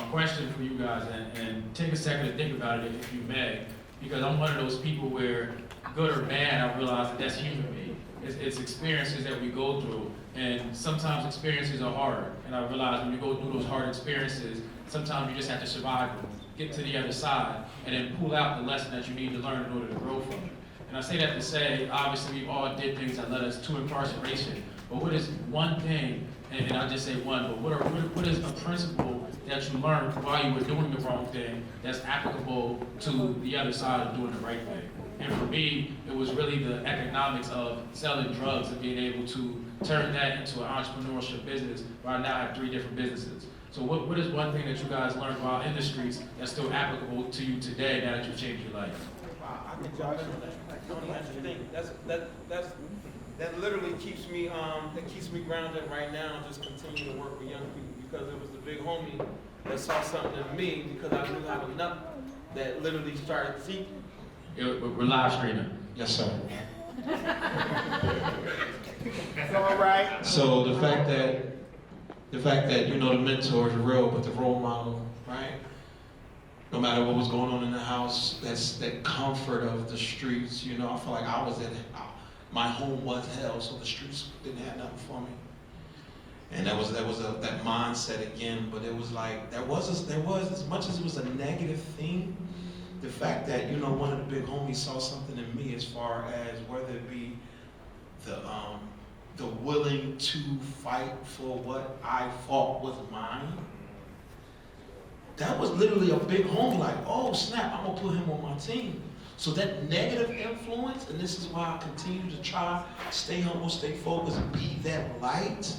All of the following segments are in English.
question for you guys, and take a second to think about it if you may, because I'm one of those people where, good or bad, I realize that that's human made. It's experiences that we go through, and sometimes experiences are hard. And I realize when you go through those hard experiences, sometimes you just have to survive them, get to the other side, and then pull out the lesson that you need to learn in order to grow from it. And I say that to say, obviously we've all did things that led us to incarceration, but what is one thing, and I'll just say one, but what is a principle that you learned while you were doing the wrong thing that's applicable to the other side of doing the right thing? And for me, it was really the economics of selling drugs and being able to turn that into an entrepreneurship business, where I now have 3 different businesses. So what is one thing that you guys learned while in the streets that's still applicable to you today now that you've changed your life? I can jump in on that. That's the thing. That literally keeps me grounded right now, just continue to work with young people, because it was the big homie that saw something in me because I knew how enough that literally started seeking. We're live streaming. Yes, sir. That's all right. So the fact that the mentor is real, but the role model, right? No matter what was going on in the house, that's that comfort of the streets. I feel like I was in it. My home was hell, so the streets didn't have nothing for me. And that mindset again. But it was like there was as much as it was a negative thing. The fact that one of the big homies saw something in me, as far as whether it be the willing to fight for what I thought was mine. That was literally a big homie. Like, oh snap, I'm gonna put him on my team. So that negative influence, and this is why I continue to try, stay humble, stay focused, and be that light.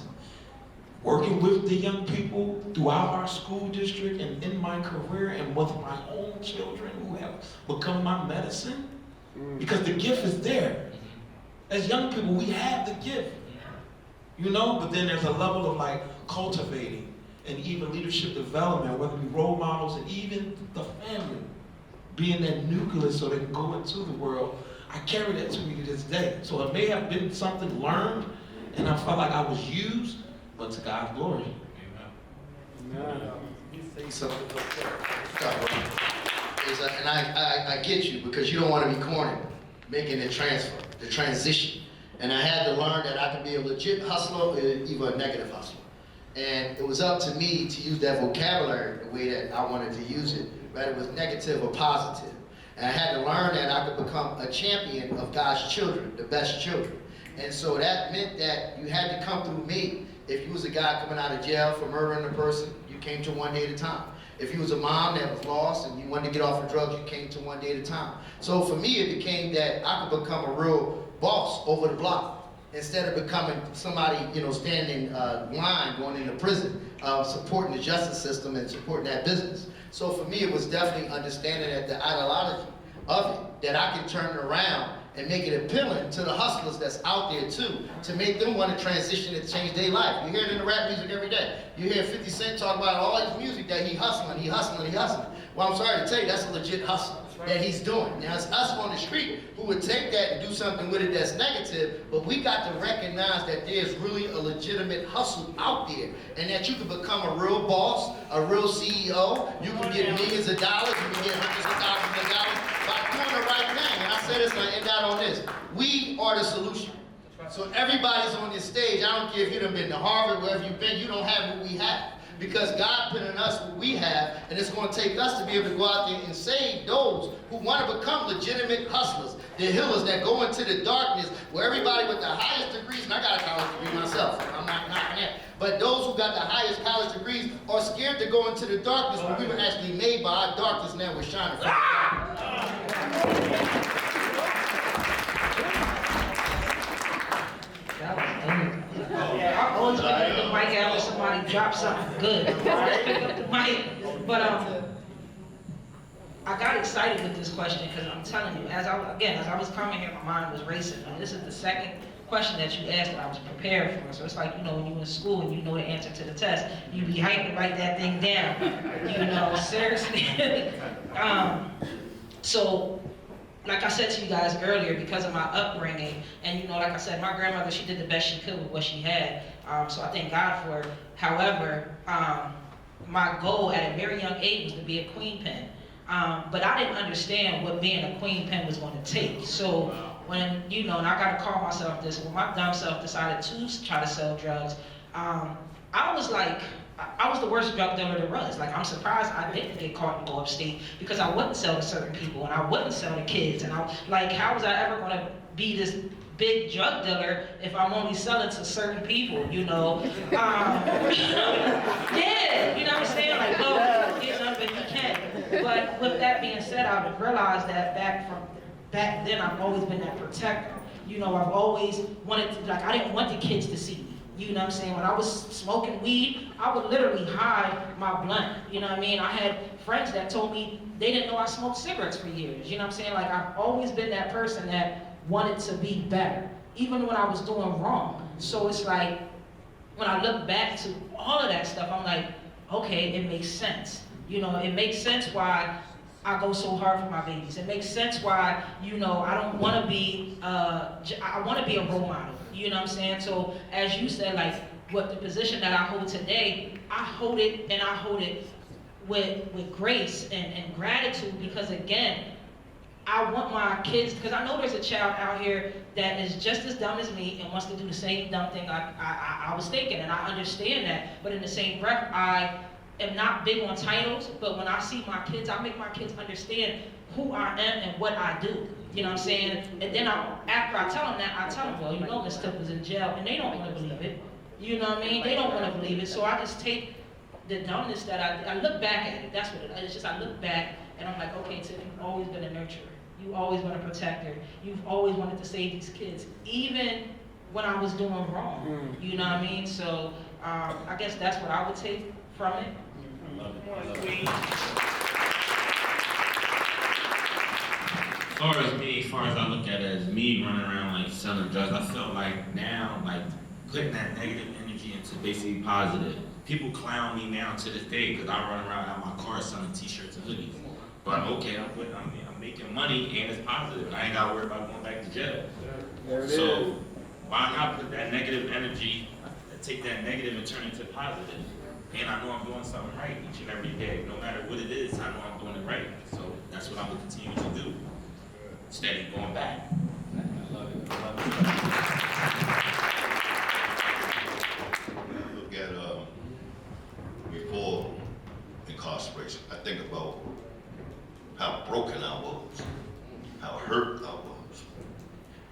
Working with the young people throughout our school district and in my career and with my own children who have become my medicine. Because the gift is there. As young people, we have the gift. But then there's a level of like cultivating and even leadership development, whether it be role models and even the family, being that nucleus so they can go into the world. I carry that to me to this day. So it may have been something learned and I felt like I was used, but to God's glory. Amen. So, and I get you, because you don't want to be cornered making the transfer, the transition. And I had to learn that I can be a legit hustler or even a negative hustler. And it was up to me to use that vocabulary the way that I wanted to use it, whether it was negative or positive. And I had to learn that I could become a champion of God's children, the best children. And so that meant that you had to come through me. If you was a guy coming out of jail for murdering a person, you came to one day at a time. If you was a mom that was lost and you wanted to get off of drugs, you came to one day at a time. So for me, it became that I could become a real boss over the block, instead of becoming somebody, standing in line going into prison, supporting the justice system and supporting that business. So for me, it was definitely understanding that the ideology of it, that I can turn it around and make it appealing to the hustlers that's out there too, to make them want to transition and change their life. You hear it in the rap music every day. You hear 50 Cent talk about all his music that he hustling. Well, I'm sorry to tell you, that's a legit hustle that he's doing. Now, it's us on the street who would take that and do something with it that's negative, but we got to recognize that there's really a legitimate hustle out there, and that you can become a real boss, a real CEO. You can get millions of dollars, you can get hundreds of thousands of dollars by doing the right thing. And I say this and I end out on this. We are the solution. So everybody's on this stage. I don't care if you done been to Harvard, wherever you've been, you don't have what we have. Because God put in us what we have, and it's going to take us to be able to go out there and save those who want to become legitimate hustlers, the healers that go into the darkness, where everybody with the highest degrees, and I got a college degree myself, I'm not knocking that, but those who got the highest college degrees are scared to go into the darkness when we were actually made by our darkness, now we're shining from I always pick up the mic out when somebody drops something good. I pick up the mic. But I got excited with this question because I'm telling you, as I was coming here, my mind was racing. And this is the second question that you asked that I was prepared for. So it's like, when you're in school and you know the answer to the test, you be hyped to write that thing down. Seriously. So, like I said to you guys earlier, because of my upbringing, and like I said, my grandmother, she did the best she could with what she had. So I thank God for it. However, my goal at a very young age was to be a queen pin. But I didn't understand what being a queen pin was going to take. So when, you know, and I got to call myself this, when my dumb self decided to try to sell drugs, I was like, I was the worst drug dealer there was. Like, I'm surprised I didn't get caught and go upstate, because I wouldn't sell to certain people and I wouldn't sell to kids. And like, how was I ever going to be this big drug dealer if I'm only selling to certain people, you know? Yeah, you know what I'm saying? Like, no, get something you can. But with that being said, I've realized that back then, I've always been that protector. You know, I've always wanted to, like, I didn't want the kids to see me. You know what I'm saying? When I was smoking weed, I would literally hide my blunt. You know what I mean? I had friends that told me they didn't know I smoked cigarettes for years. You know what I'm saying? Like, I've always been that person that wanted to be better, even when I was doing wrong. So it's like, when I look back to all of that stuff, I'm like, okay, it makes sense. You know, it makes sense why I go so hard for my babies. It makes sense why, you know, I don't want to be, I want to be a role model. You know what I'm saying? So as you said, like, what the position that I hold today, I hold it, and I hold it with grace and gratitude, because again, I want my kids, because I know there's a child out here that is just as dumb as me and wants to do the same dumb thing I was thinking, and I understand that. But in the same breath, I am not big on titles, but when I see my kids, I make my kids understand who I am and what I do. You know what I'm saying? And then after I tell them that, I tell them, well, you know, Miss Tip was in jail, and they don't want to believe it. You know what I mean? They don't want to believe it. So I just take the dumbness that I look back at it. That's what it is. It's just I look back and I'm like, okay, Tip, you've always been a nurturer. You always been a protector. You've always wanted to save these kids, even when I was doing wrong. You know what I mean? So I guess that's what I would take from it. As far as I look at it as me running around like selling drugs, I feel like now, like putting that negative energy into basically positive. People clown me now to this day because I run around out my car selling t-shirts and hoodies. But okay, I'm making money and it's positive. I ain't gotta worry about going back to jail. So why not put that negative energy, take that negative and turn it to positive? And I know I'm doing something right each and every day. No matter what it is, I know I'm doing it right. So that's what I'm gonna continue to do. Steady going back. I love it. When I look at before incarceration, I think about how broken I was, how hurt I was.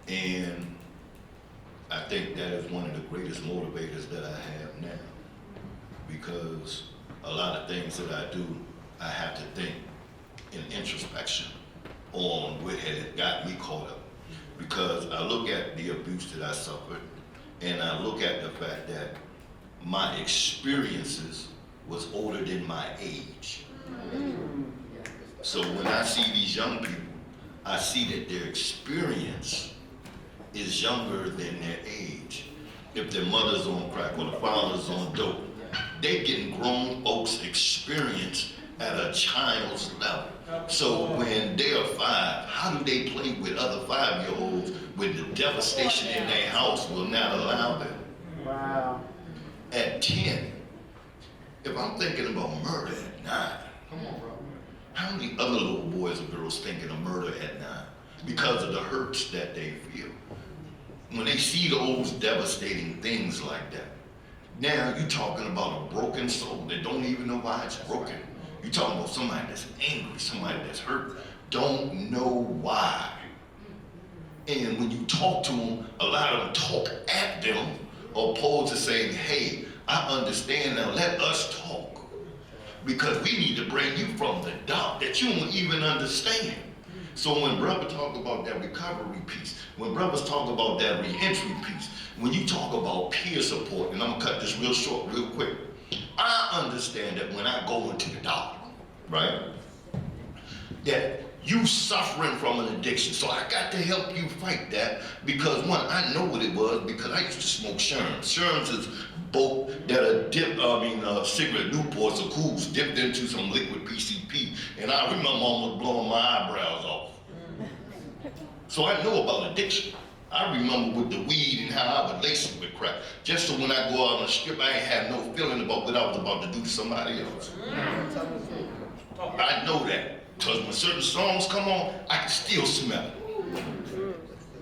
And I think that is one of the greatest motivators that I have now. Because a lot of things that I do, I have to think in introspection on what had got me caught up. Because I look at the abuse that I suffered, and I look at the fact that my experiences was older than my age. So when I see these young people, I see that their experience is younger than their age. If their mother's on crack or the father's on dope, they getting grown folks' experience at a child's level. So when they are 5, how do they play with other 5-year-olds when the devastation in their house will not allow them? Wow. At 10, if I'm thinking about murder at 9, come on, bro. How many other little boys or girls thinking of murder at 9? Because of the hurts that they feel. When they see those devastating things like that, now you're talking about a broken soul that don't even know why it's broken. You're talking about somebody that's angry, somebody that's hurt, don't know why. And when you talk to them, a lot of them talk at them, opposed to saying, hey, I understand now, let us talk. Because we need to bring you from the dark that you don't even understand. So when brother talk about that recovery piece, when brothers talk about that re-entry piece, when you talk about peer support, and I'm gonna cut this real short, real quick, I understand that when I go into the dark, right, that you suffering from an addiction, so I got to help you fight that, because one, I know what it was, because I used to smoke Sherms. Sherms is both that are cigarette Newports or Cools dipped into some liquid PCP, and I remember almost blowing my eyebrows off. So I know about addiction. I remember with the weed and how I would lace it with crack. Just so when I go out on the strip, I ain't have no feeling about what I was about to do to somebody else. I know that, because when certain songs come on, I can still smell it.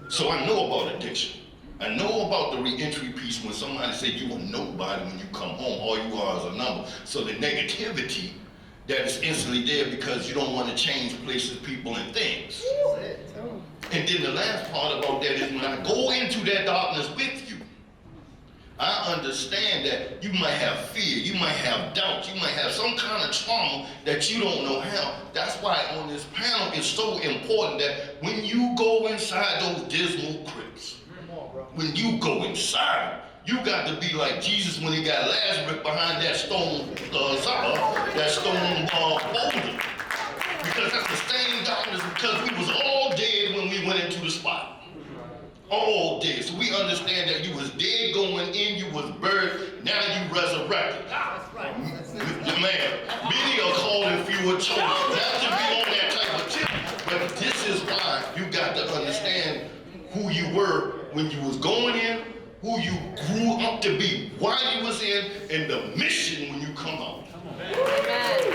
So I know about addiction. I know about the re-entry piece when somebody said you are nobody when you come home, all you are is a number. So the negativity that is instantly there because you don't want to change places, people, and things. And then the last part about that is when I go into that darkness with you, I understand that you might have fear, you might have doubt, you might have some kind of trauma that you don't know how. That's why on this panel it's so important that when you go inside those dismal crypts, when you go inside, you got to be like Jesus when he got Lazarus behind that stone boulder. Because that's the same darkness, because we was all dead when we went into the spot. All dead. So we understand that you was dead going in, you was buried, now you resurrected. That's right. Man, many are called and few are chosen. Not to be on that type of tip, but this is why you got to understand who you were when you was going in, who you grew up to be while you was in, and the mission when you come out. Amen.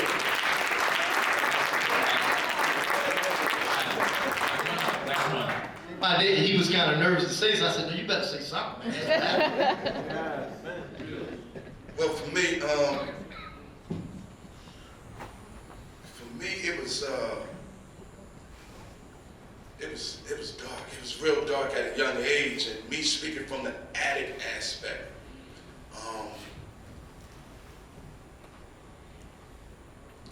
He was kind of nervous to say something. I said, no, you better say something, man. Well, for me, it was dark. It was real dark at a young age, and me speaking from the addict aspect.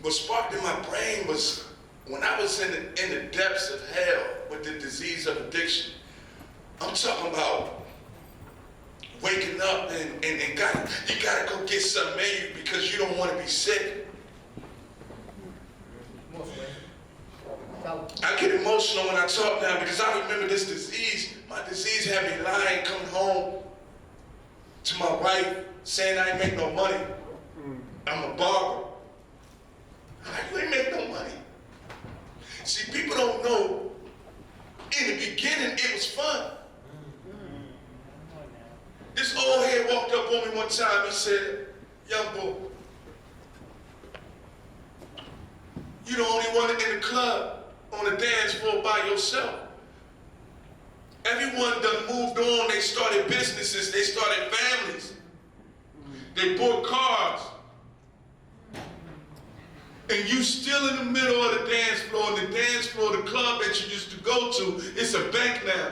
What sparked in my brain was when I was in the depths of hell with the disease of addiction. I'm talking about waking up and you gotta go get something in you because you don't want to be sick. I get emotional when I talk now because I remember this disease. My disease had me lying, coming home to my wife, saying I ain't make no money. I'm a barber. I'm like, you ain't make no money. See, people don't know, in the beginning, it was fun. This old head walked up on me one time, he said, young boy, you the only one in the club on the dance floor by yourself. Everyone done moved on, they started businesses, they started families. They bought cars. And you still in the middle of the dance floor, and the dance floor, the club that you used to go to, it's a bank now.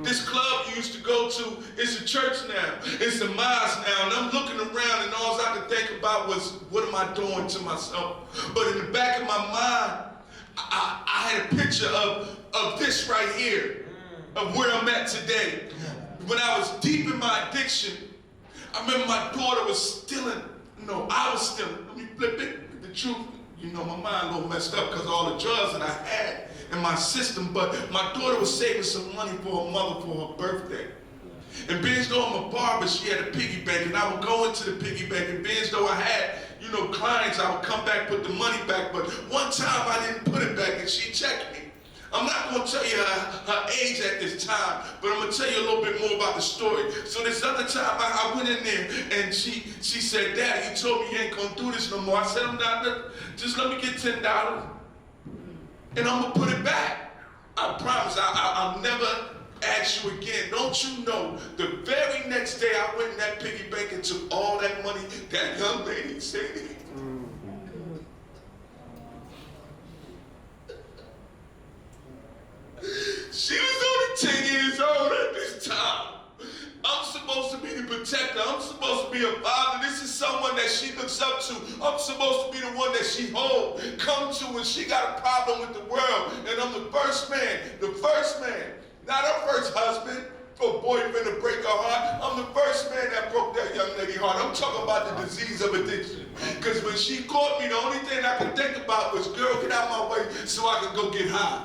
This club you used to go to is a church now. It's a mosque now. And I'm looking around and all I could think about was, what am I doing to myself? But in the back of my mind, I had a picture of this right here, of where I'm at today. When I was deep in my addiction, I remember my daughter was stealing. No, I was stealing. Let me flip it. The truth, you know, my mind a little messed up because of all the drugs that I had in my system, but my daughter was saving some money for her mother for her birthday. And being though I'm a barber, she had a piggy bank, and I would go into the piggy bank, and being though I had, you know, clients, I would come back, put the money back, but one time I didn't put it back, and she checked me. I'm not going to tell you her age at this time, but I'm going to tell you a little bit more about the story. So this other time, I went in there, and she said, Daddy, you told me you ain't going to do this no more. I said, I'm not, just let me get $10, and I'm going to put it back. I promise, I'll never ask you again. Don't you know, the very next day, I went in that piggy bank and took all that money that young lady said. She was only 10 years old at this time. I'm supposed to be the protector. I'm supposed to be a father. This is someone that she looks up to. I'm supposed to be the one that she come to when she got a problem with the world. And I'm the first man, not her first husband or boyfriend to break her heart. I'm the first man that broke that young lady's heart. I'm talking about the disease of addiction. Because when she caught me, the only thing I could think about was, girl, get out my way so I could go get high.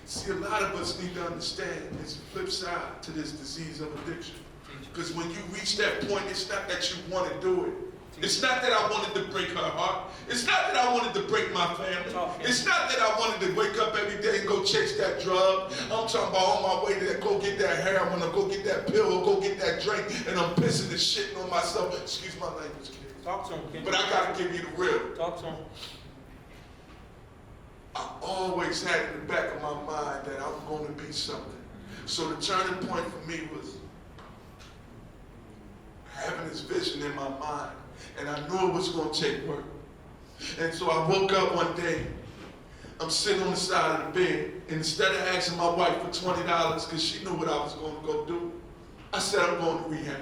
See, a lot of us need to understand there's a flip side to this disease of addiction. Because when you reach that point, it's not that you want to do it. It's not that I wanted to break her heart. It's not that I wanted to break my family. It's not that I wanted to wake up every day and go chase that drug. I'm talking about on my way to that, go get that heroin, or go get that pill, or go get that drink, and I'm pissing and shitting on myself. Excuse my language, kid. Talk to him, Ken. But I gotta give you the real. Talk to him. I always had in the back of my mind that I'm going to be something. So the turning point for me was having this vision in my mind, and I knew it was going to take work. And so I woke up one day, I'm sitting on the side of the bed, and instead of asking my wife for $20, because she knew what I was going to go do, I said, I'm going to rehab.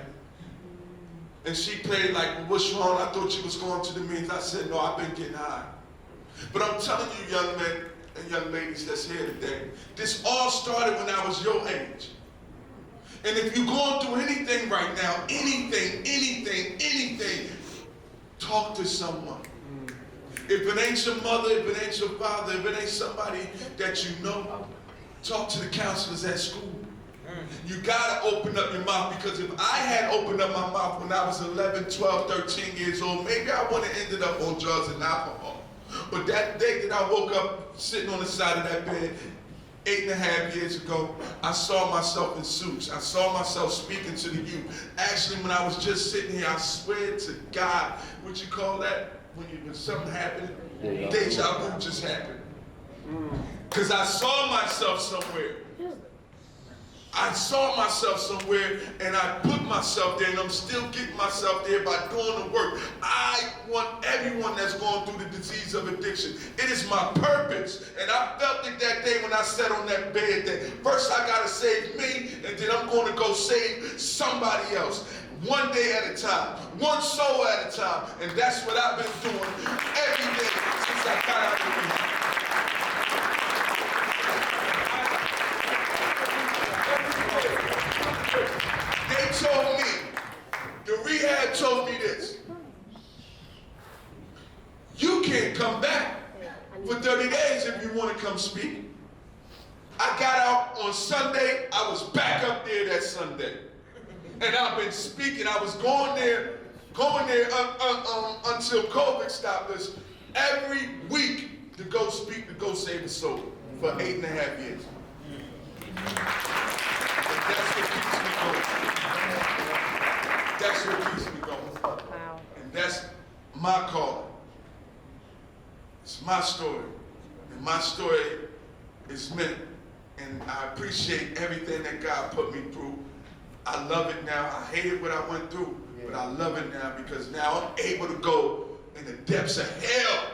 And she played like, well, what's wrong? I thought you was going to the meetings. I said, no, I've been getting high. But I'm telling you, young men and young ladies that's here today, this all started when I was your age. And if you're going through anything right now, anything, talk to someone. If it ain't your mother, if it ain't your father, if it ain't somebody that you know, talk to the counselors at school. You gotta open up your mouth, because if I had opened up my mouth when I was 11, 12, 13 years old, maybe I wouldn't have ended up on drugs and alcohol. But that day that I woke up sitting on the side of that bed, 8.5 years ago, I saw myself in suits. I saw myself speaking to the youth. Actually, when I was just sitting here, I swear to God, what you call that? When something happened, deja vu just happened. Because I saw myself somewhere. I saw myself somewhere, and I put myself there, and I'm still getting myself there by doing the work. I want everyone that's going through the disease of addiction. It is my purpose, and I felt it that day when I sat on that bed that first I got to save me, and then I'm going to go save somebody else. One day at a time, one soul at a time, and that's what I've been doing every day since I got out of rehab. They told me, the rehab told me this: you can't come back for 30 days if you want to come speak. I got out on Sunday, I was back up there that Sunday. And I've been speaking. I was going there until COVID stopped us every week to go speak, to go save a soul for 8.5 years. And that's what keeps me going. That's what keeps me going. Wow. And that's my calling. It's my story. And my story is meant. And I appreciate everything that God put me through. I love it now. I hated what I went through, but I love it now, because now I'm able to go in the depths of hell.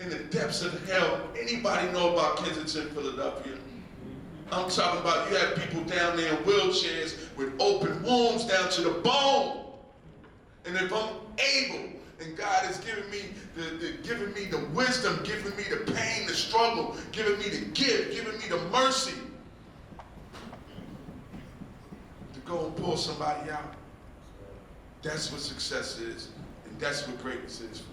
In the depths of hell. Anybody know about Kensington, Philadelphia? I'm talking about, you have people down there in wheelchairs with open wounds down to the bone. And if I'm able, and God has given me the wisdom, giving me the pain, the struggle, giving me the gift, giving me the mercy, go and pull somebody out. That's what success is, and that's what greatness is for me.